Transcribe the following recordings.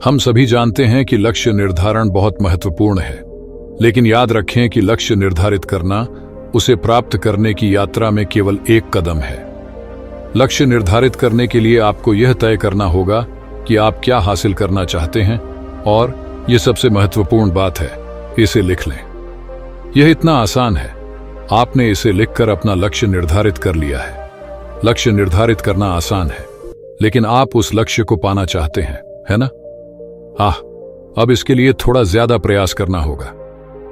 हम सभी जानते हैं कि लक्ष्य निर्धारण बहुत महत्वपूर्ण है, लेकिन याद रखें कि लक्ष्य निर्धारित करना उसे प्राप्त करने की यात्रा में केवल एक कदम है। लक्ष्य निर्धारित करने के लिए आपको यह तय करना होगा कि आप क्या हासिल करना चाहते हैं, और यह सबसे महत्वपूर्ण बात है, इसे लिख लें। यह इतना आसान है। आपने इसे लिखकर अपना लक्ष्य निर्धारित कर लिया है। लक्ष्य निर्धारित करना आसान है, लेकिन आप उस लक्ष्य को पाना चाहते हैं, है ना? अब इसके लिए थोड़ा ज्यादा प्रयास करना होगा।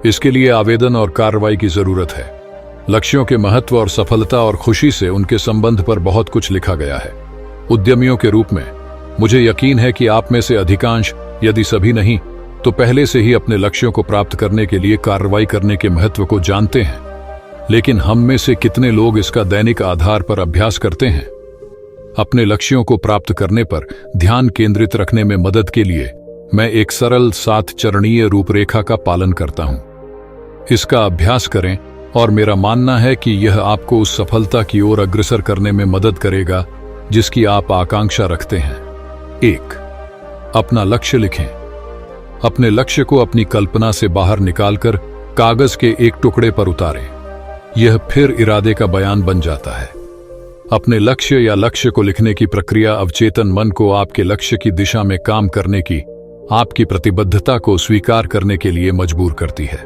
इसके लिए आवेदन और कार्रवाई की जरूरत है। लक्ष्यों के महत्व और सफलता और खुशी से उनके संबंध पर बहुत कुछ लिखा गया है। उद्यमियों के रूप में मुझे यकीन है कि आप में से अधिकांश, यदि सभी नहीं, तो पहले से ही अपने लक्ष्यों को प्राप्त करने के लिए कार्रवाई करने के महत्व को जानते हैं। लेकिन हम में से कितने लोग इसका दैनिक आधार पर अभ्यास करते हैं? अपने लक्ष्यों को प्राप्त करने पर ध्यान केंद्रित रखने में मदद के लिए मैं एक सरल 7 चरणीय रूपरेखा का पालन करता हूं। इसका अभ्यास करें और मेरा मानना है कि यह आपको उस सफलता की ओर अग्रसर करने में मदद करेगा जिसकी आप आकांक्षा रखते हैं। 1. अपना लक्ष्य लिखें। अपने लक्ष्य को अपनी कल्पना से बाहर निकालकर कागज के एक टुकड़े पर उतारें। यह फिर इरादे का बयान बन जाता है। अपने लक्ष्य या लक्ष्य को लिखने की प्रक्रिया अवचेतन मन को आपके लक्ष्य की दिशा में काम करने की आपकी प्रतिबद्धता को स्वीकार करने के लिए मजबूर करती है।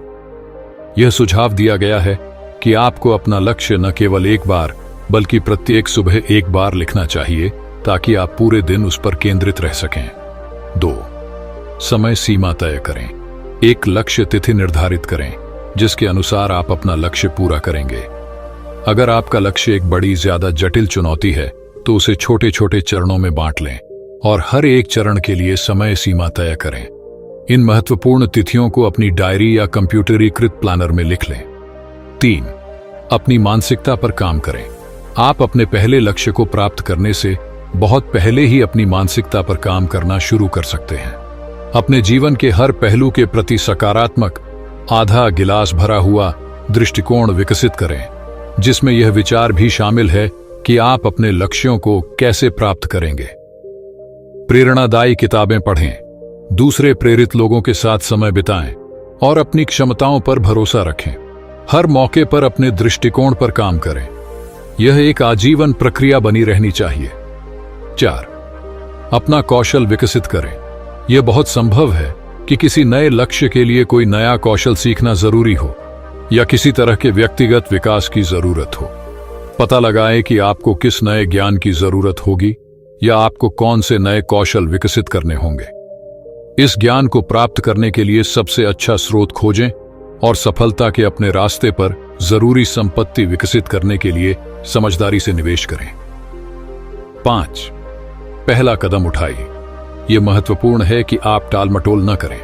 यह सुझाव दिया गया है कि आपको अपना लक्ष्य न केवल एक बार बल्कि प्रत्येक सुबह एक बार लिखना चाहिए, ताकि आप पूरे दिन उस पर केंद्रित रह सकें। 2. समय सीमा तय करें। एक लक्ष्य तिथि निर्धारित करें जिसके अनुसार आप अपना लक्ष्य पूरा करेंगे। अगर आपका लक्ष्य एक बड़ी, ज्यादा जटिल चुनौती है, तो उसे छोटे छोटे चरणों में बांट लें और हर एक चरण के लिए समय सीमा तय करें। इन महत्वपूर्ण तिथियों को अपनी डायरी या कंप्यूटरीकृत प्लानर में लिख लें। 3. अपनी मानसिकता पर काम करें। आप अपने पहले लक्ष्य को प्राप्त करने से बहुत पहले ही अपनी मानसिकता पर काम करना शुरू कर सकते हैं। अपने जीवन के हर पहलू के प्रति सकारात्मक, आधा गिलास भरा हुआ दृष्टिकोण विकसित करें, जिसमें यह विचार भी शामिल है कि आप अपने लक्ष्यों को कैसे प्राप्त करेंगे। प्रेरणादायी किताबें पढ़ें, दूसरे प्रेरित लोगों के साथ समय बिताएं और अपनी क्षमताओं पर भरोसा रखें। हर मौके पर अपने दृष्टिकोण पर काम करें। यह एक आजीवन प्रक्रिया बनी रहनी चाहिए। 4. अपना कौशल विकसित करें। यह बहुत संभव है कि किसी नए लक्ष्य के लिए कोई नया कौशल सीखना जरूरी हो या किसी तरह के व्यक्तिगत विकास की जरूरत हो। पता लगाएं कि आपको किस नए ज्ञान की जरूरत होगी या आपको कौन से नए कौशल विकसित करने होंगे। इस ज्ञान को प्राप्त करने के लिए सबसे अच्छा स्रोत खोजें और सफलता के अपने रास्ते पर जरूरी संपत्ति विकसित करने के लिए समझदारी से निवेश करें। 5. पहला कदम उठाइए। यह महत्वपूर्ण है कि आप टालमटोल न करें।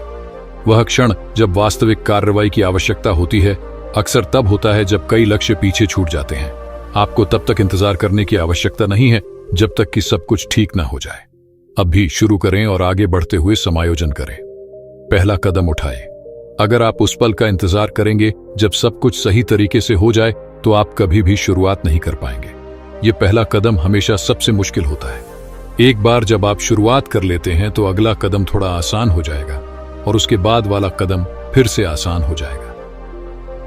वह क्षण जब वास्तविक कार्रवाई की आवश्यकता होती है अक्सर तब होता है जब कई लक्ष्य पीछे छूट जाते हैं। आपको तब तक इंतजार करने की आवश्यकता नहीं है जब तक कि सब कुछ ठीक ना हो जाए। अब भी शुरू करें और आगे बढ़ते हुए समायोजन करें। पहला कदम उठाएं। अगर आप उस पल का इंतजार करेंगे जब सब कुछ सही तरीके से हो जाए, तो आप कभी भी शुरुआत नहीं कर पाएंगे। यह पहला कदम हमेशा सबसे मुश्किल होता है। एक बार जब आप शुरुआत कर लेते हैं तो अगला कदम थोड़ा आसान हो जाएगा और उसके बाद वाला कदम फिर से आसान हो जाएगा।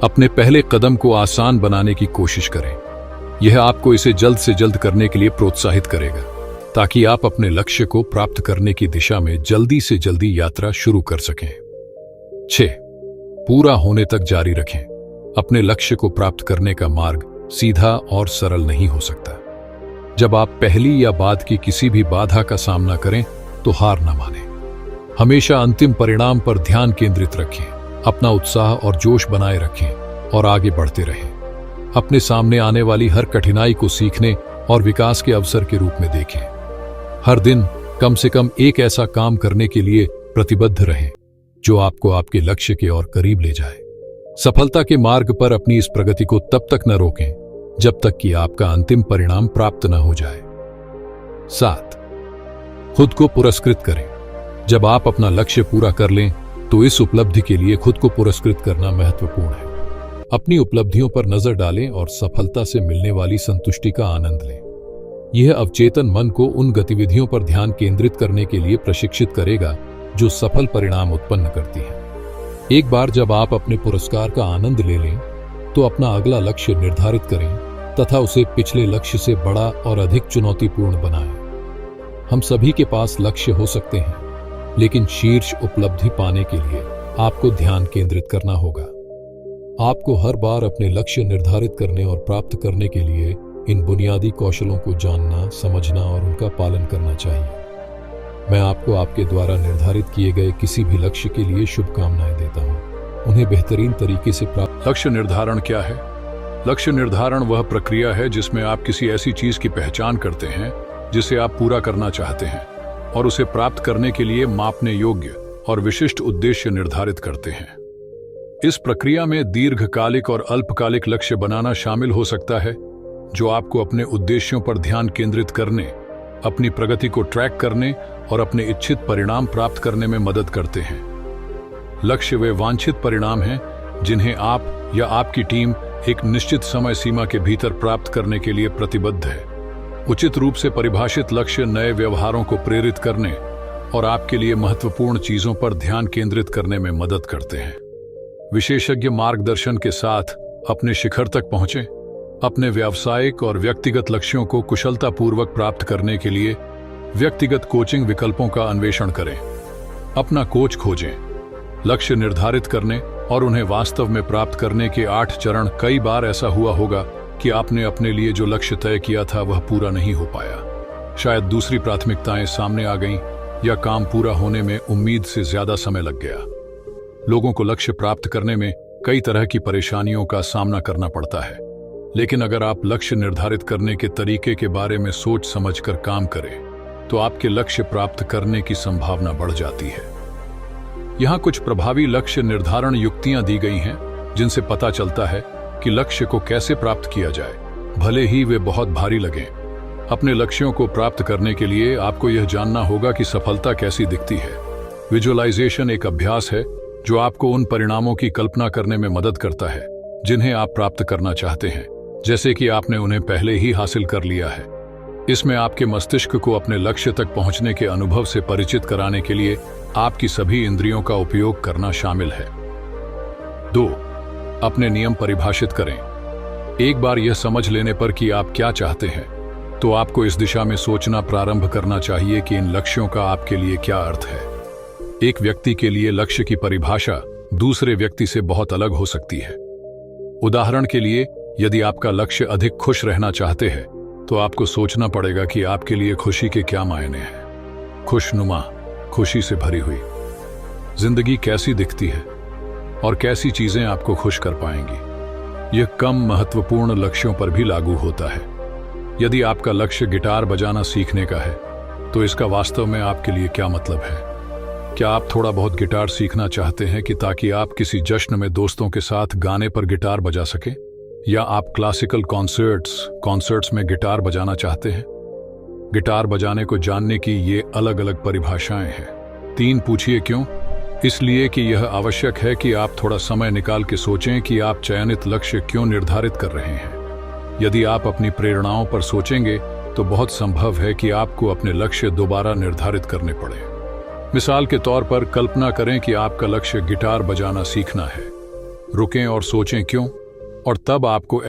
अपने पहले कदम को आसान बनाने की कोशिश करें। यह आपको इसे जल्द से जल्द करने के लिए प्रोत्साहित करेगा, ताकि आप अपने लक्ष्य को प्राप्त करने की दिशा में जल्दी से जल्दी यात्रा शुरू कर सकें। 6. पूरा होने तक जारी रखें। अपने लक्ष्य को प्राप्त करने का मार्ग सीधा और सरल नहीं हो सकता। जब आप पहली या बाद की किसी भी बाधा का सामना करें तो हार न मानें। हमेशा अंतिम परिणाम पर ध्यान केंद्रित रखें, अपना उत्साह और जोश बनाए रखें और आगे बढ़ते रहें। अपने सामने आने वाली हर कठिनाई को सीखने और विकास के अवसर के रूप में देखें। हर दिन कम से कम एक ऐसा काम करने के लिए प्रतिबद्ध रहें जो आपको आपके लक्ष्य के और करीब ले जाए। सफलता के मार्ग पर अपनी इस प्रगति को तब तक न रोकें जब तक कि आपका अंतिम परिणाम प्राप्त न हो जाए। 7. खुद को पुरस्कृत करें। जब आप अपना लक्ष्य पूरा कर लें तो इस उपलब्धि के लिए खुद को पुरस्कृत करना महत्वपूर्ण है। अपनी उपलब्धियों पर नजर डालें और सफलता से मिलने वाली संतुष्टि का आनंद लें। यह अवचेतन मन को उन गतिविधियों पर ध्यान केंद्रित करने के लिए प्रशिक्षित करेगा जो सफल परिणाम उत्पन्न करती हैं। एक बार जब आप अपने पुरस्कार का आनंद ले लें, तो अपना अगला लक्ष्य निर्धारित करें तथा उसे पिछले लक्ष्य से बड़ा और अधिक चुनौतीपूर्ण बनाएं। हम सभी के पास लक्ष्य हो सकते हैं, लेकिन शीर्ष उपलब्धि पाने के लिए आपको ध्यान केंद्रित करना होगा। आपको हर बार अपने लक्ष्य निर्धारित करने और प्राप्त करने के लिए इन बुनियादी कौशलों को जानना, समझना और उनका पालन करना चाहिए। मैं आपको आपके द्वारा निर्धारित किए गए किसी भी लक्ष्य के लिए शुभकामनाएं देता हूं। उन्हें बेहतरीन तरीके से प्राप्त। लक्ष्य निर्धारण क्या है? लक्ष्य निर्धारण वह प्रक्रिया है जिसमें आप किसी ऐसी चीज की पहचान करते हैं जिसे आप पूरा करना चाहते हैं और उसे प्राप्त करने के लिए मापने योग्य और विशिष्ट उद्देश्य निर्धारित करते हैं। इस प्रक्रिया में दीर्घकालिक और अल्पकालिक लक्ष्य बनाना शामिल हो सकता है, जो आपको अपने उद्देश्यों पर ध्यान केंद्रित करने, अपनी प्रगति को ट्रैक करने और अपने इच्छित परिणाम प्राप्त करने में मदद करते हैं। लक्ष्य वे वांछित परिणाम हैं जिन्हें आप या आपकी टीम एक निश्चित समय सीमा के भीतर प्राप्त करने के लिए प्रतिबद्ध है। उचित रूप से परिभाषित लक्ष्य नए व्यवहारों को प्रेरित करने और आपके लिए महत्वपूर्ण चीजों पर ध्यान केंद्रित करने में मदद करते हैं। विशेषज्ञ मार्गदर्शन के साथ अपने शिखर तक पहुंचें। अपने व्यावसायिक और व्यक्तिगत लक्ष्यों को कुशलतापूर्वक प्राप्त करने के लिए व्यक्तिगत कोचिंग विकल्पों का अन्वेषण करें। अपना कोच खोजें। लक्ष्य निर्धारित करने और उन्हें वास्तव में प्राप्त करने के 8 चरण। कई बार ऐसा हुआ होगा कि आपने अपने लिए जो लक्ष्य तय किया था वह पूरा नहीं हो पाया। शायद दूसरी प्राथमिकताएं सामने आ गईं या काम पूरा होने में उम्मीद से ज्यादा समय लग गया। लोगों को लक्ष्य प्राप्त करने में कई तरह की परेशानियों का सामना करना पड़ता है, लेकिन अगर आप लक्ष्य निर्धारित करने के तरीके के बारे में सोच समझकर काम करें, तो आपके लक्ष्य प्राप्त करने की संभावना बढ़ जाती है। यहाँ कुछ प्रभावी लक्ष्य निर्धारण युक्तियां दी गई हैं, जिनसे पता चलता है कि लक्ष्य को कैसे प्राप्त किया जाए, भले ही वे बहुत भारी लगें। अपने लक्ष्यों को प्राप्त करने के लिए आपको यह जानना होगा कि सफलता कैसी दिखती है। विजुअलाइजेशन एक अभ्यास है जो आपको उन परिणामों की कल्पना करने में मदद करता है जिन्हें आप प्राप्त करना चाहते हैं, जैसे कि आपने उन्हें पहले ही हासिल कर लिया है। इसमें आपके मस्तिष्क को अपने लक्ष्य तक पहुंचने के अनुभव से परिचित कराने के लिए आपकी सभी इंद्रियों का उपयोग करना शामिल है। 2. अपने नियम परिभाषित करें। एक बार यह समझ लेने पर कि आप क्या चाहते हैं, तो आपको इस दिशा में सोचना प्रारंभ करना चाहिए कि इन लक्ष्यों का आपके लिए क्या अर्थ है। एक व्यक्ति के लिए लक्ष्य की परिभाषा दूसरे व्यक्ति से बहुत अलग हो सकती है। उदाहरण के लिए, यदि आपका लक्ष्य अधिक खुश रहना चाहते हैं, तो आपको सोचना पड़ेगा कि आपके लिए खुशी के क्या मायने हैं। खुशनुमा, खुशी से भरी हुई जिंदगी कैसी दिखती है और कैसी चीजें आपको खुश कर पाएंगी। यह कम महत्वपूर्ण लक्ष्यों पर भी लागू होता है। यदि आपका लक्ष्य गिटार बजाना सीखने का है, तो इसका वास्तव में आपके लिए क्या मतलब है? क्या आप थोड़ा बहुत गिटार सीखना चाहते हैं कि ताकि आप किसी जश्न में दोस्तों के साथ गाने पर गिटार बजा सकें? या आप क्लासिकल कॉन्सर्ट्स में गिटार बजाना चाहते हैं? गिटार बजाने को जानने की ये अलग अलग परिभाषाएं हैं। 3. पूछिए क्यों। इसलिए कि यह आवश्यक है कि आप थोड़ा समय निकाल के सोचें कि आप चयनित लक्ष्य क्यों निर्धारित कर रहे हैं। यदि आप अपनी प्रेरणाओं पर सोचेंगे, तो बहुत संभव है कि आपको अपने लक्ष्य दोबारा निर्धारित करने पड़े। मिसाल के तौर पर कल्पना करें कि आपका लक्ष्य गिटार बजाना सीखना है। रुकें और सोचें क्यों, और तब आपको